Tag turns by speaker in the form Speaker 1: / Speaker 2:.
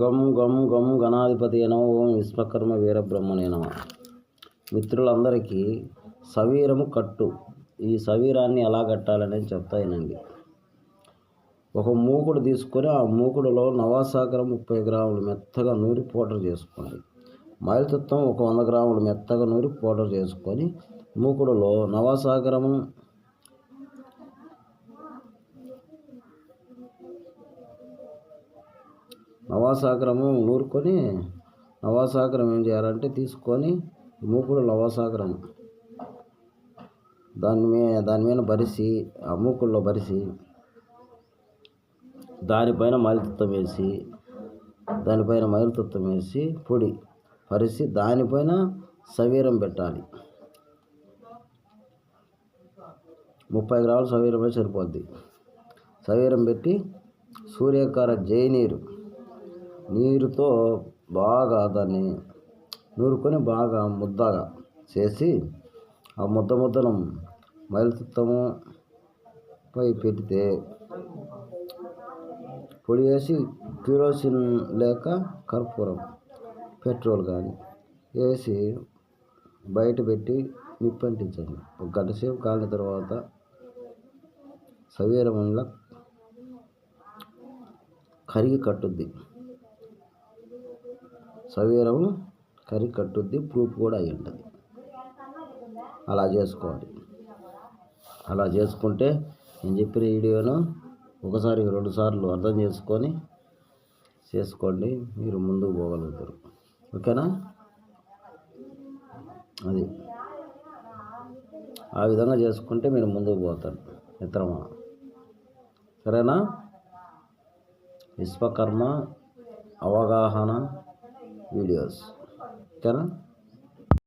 Speaker 1: గం గం గం గణాధిపతి నమః. ఓం విశ్వకర్మ వీరబ్రహ్మణే నమః. మిత్రులందరికీ సవీరము కట్టు. ఈ సవీరాన్ని ఎలా కట్టాలనేది చెప్తానండి. ఒక మూకుడు తీసుకొని ఆ మూకుడులో నవాసాగరం 30 గ్రాములు మెత్తగా నూరి పౌడర్ చేసుకోండి. మైలుతుత్వం ఒక 100 గ్రాములు మెత్తగా నూరి పౌడర్ చేసుకొని మూకుడులో నవాసాగరము నూరుకొని నవాసాగరం ఏం చేయాలంటే తీసుకొని మూకుడు నవాసాగరం దాని మీద బరిసి ఆ మూకుడులో బరిసి దానిపైన మైలుతుత్వం వేసి పొడి పరిసి దానిపైన సవీరం పెట్టాలి. 30 గ్రాములు సవీరమే సరిపోద్ది. సవీరం పెట్టి సూర్యకార నీరుతో బాగా దాన్ని నూరుకొని బాగా ముద్దగా చేసి ఆ ముద్దను మైలుతుత్తము పై పెడితే పొడి వేసి కిరోసిన్ లేక కర్పూరం పెట్రోల్ కానీ వేసి బయట పెట్టి నిప్పంటించండి. 1 గంట సేపు కాలిన తర్వాత సవీరంలో కరిగి కట్టుద్ది. ప్రూఫ్ కూడా అయి ఉంటుంది. అలా చేసుకోవాలి. అలా చేసుకుంటే నేను చెప్పిన వీడియోను 1-2 సార్లు అర్థం చేసుకోండి. మీరు ముందుకు పోగలుగుతారు. ఓకేనా? అది ఆ విధంగా చేసుకుంటే మీరు ముందుకు పోతారు మిత్రమా. సరేనా? విశ్వకర్మ అవగాహన వీడియోస్. ఓకేనా?